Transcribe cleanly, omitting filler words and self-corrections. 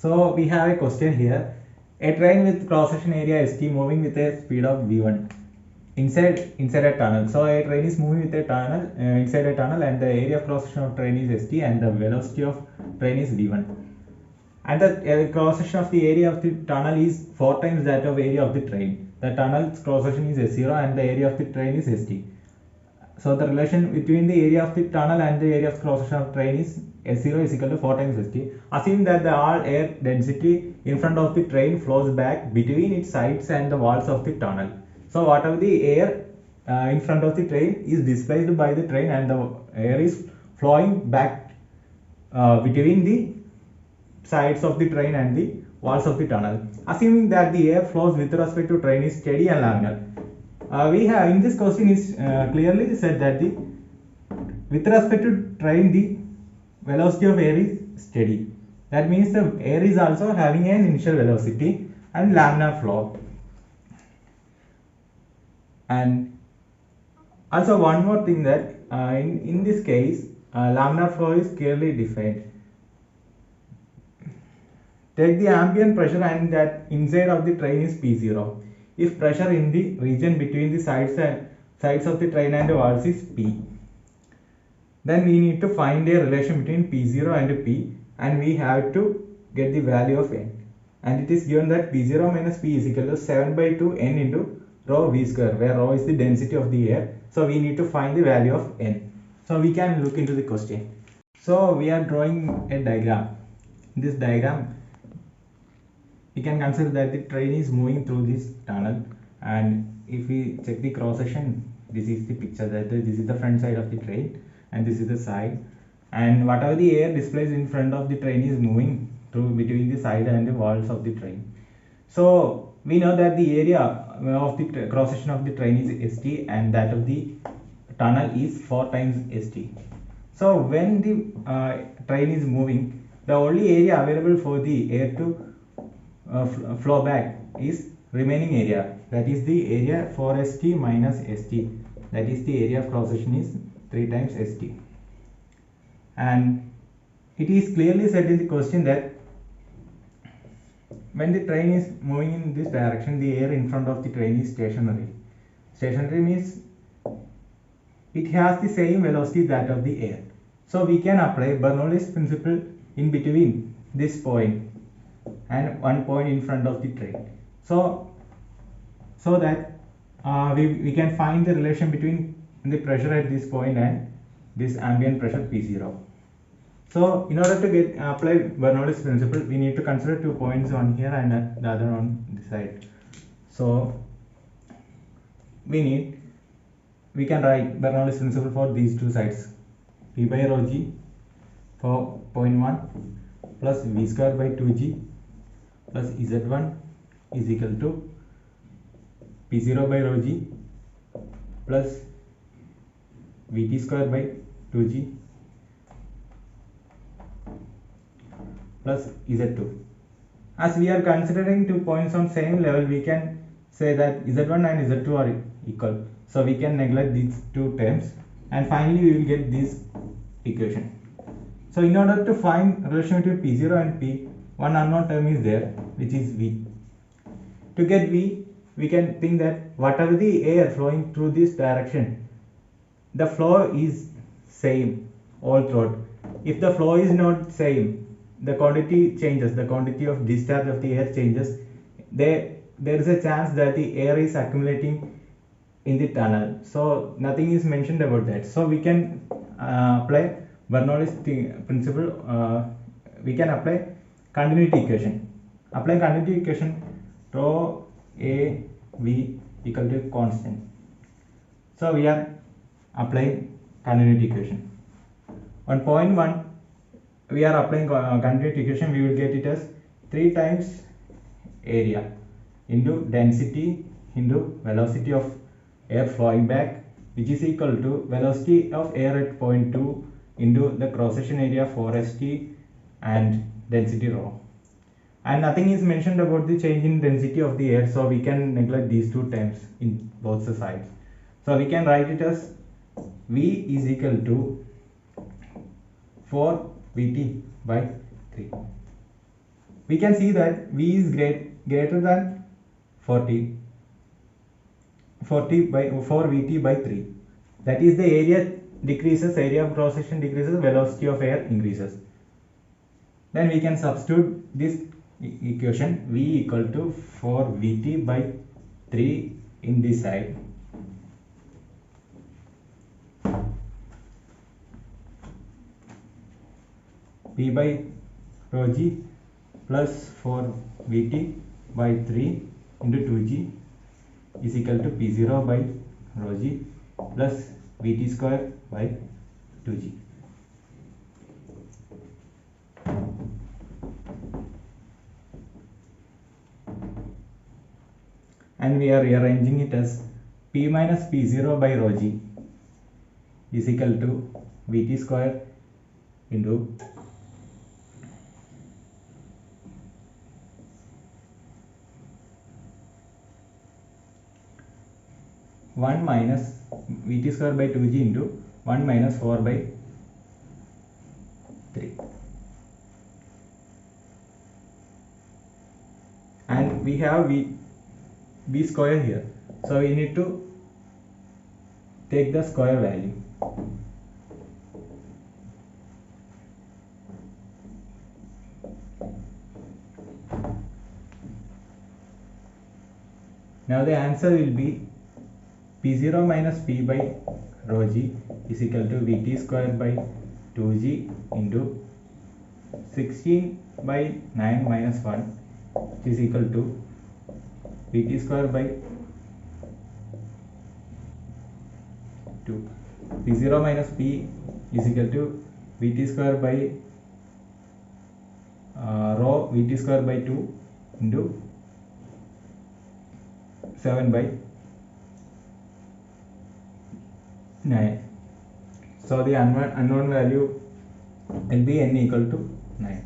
So we have a question here. A train with cross-section area ST moving with a speed of v1 inside a tunnel. So a train is moving with a tunnel inside a tunnel, and the area of cross-section of train is ST, and the velocity of train is v1. And the cross-section of the area of the tunnel is 4 times that of area of the train. The tunnel's cross-section is S0 and the area of the train is ST. So the relation between the area of the tunnel and the area of cross-section of train is S0 is equal to 4 times ST. Assume that the all air density in front of the train flows back between its sides and the walls of the tunnel. So whatever the air in front of the train is displaced by the train, and the air is flowing back between the sides of the train and the walls of the tunnel. Assuming that the air flows with respect to train is steady and laminar. We have in this question is clearly said that the with respect to train the velocity of air is steady. That means the air is also having an initial velocity and laminar flow. And also one more thing that in this case laminar flow is clearly defined. Take the ambient pressure, and that inside of the train is P0. If pressure in the region between the sides of the train and the walls is P, then we need to find a relation between P0 and P, and we have to get the value of n. And it is given that P0 minus P is equal to 7 by 2 n into rho v square, where rho is the density of the air. So we need to find the value of n. So we can look into the question. So we are drawing a diagram. In this diagram, we can consider that the train is moving through this tunnel, and if we check the cross section, this is the picture that this is the front side of the train and this is the side, and whatever the air displaced in front of the train is moving through between the side and the walls of the train. So we know that the area of the cross section of the train is ST, and that of the tunnel is 4 times ST. So when the train is moving, the only area available for the air to flow back is remaining area, that is the area for ST minus ST, that is the area of cross section is 3 times ST. And it is clearly said in the question that when the train is moving in this direction, the air in front of the train is stationary. Stationary means it has the same velocity that of the air. So we can apply Bernoulli's principle in between this point and one point in front of the train, so that we can find the relation between the pressure at this point and this ambient pressure P0. So in order to apply Bernoulli's principle, we need to consider 2 points, one here and the other on this side. So we can write Bernoulli's principle for these two sides. P by rho g for point 1 plus v square by 2g plus z1 is equal to P0 by rho g plus vt square by 2g plus z2. As we are considering 2 points on same level, we can say that z1 and z2 are equal. So we can neglect these two terms, and finally we will get this equation. So in order to find relation between P0 and P, one unknown term is there, which is V. To get V, we can think that whatever the air flowing through this direction, the flow is same all throughout. If the flow is not same, the quantity changes, the quantity of discharge of the air changes. There is a chance that the air is accumulating in the tunnel. So nothing is mentioned about that. So we can apply Bernoulli's principle. We can apply continuity equation. Applying continuity equation, rho a v equal to constant. So we are applying continuity equation. On point 1, we are applying continuity equation. We will get it as 3 times area into density into velocity of air flowing back, which is equal to velocity of air at point 2 into the cross section area 4st and density rho. And nothing is mentioned about the change in density of the air, so we can neglect these two terms in both the sides. So we can write it as V is equal to 4 Vt by 3. we can see that V is greater than 40 by 4 Vt by 3. That is, the area decreases, area of cross section decreases, velocity of air increases. Then we can substitute this equation, V equal to 4 Vt by 3 in this side. P by rho g plus 4 Vt by 3 into 2g is equal to P0 by rho g plus Vt square by 2g. And we are rearranging it as P minus P0 by rho g is equal to Vt square into 1 minus Vt square by 2g into 1 minus 4 by 3. And we have V square here. So we need to take the square value. Now the answer will be P0 minus P by rho g is equal to Vt square by 2g into 16 by 9 minus 1, which is equal to Vt square by 2. P0 minus P is equal to Vt square by rho Vt square by 2 into 7 by 9. So the unknown value will be n equal to 9.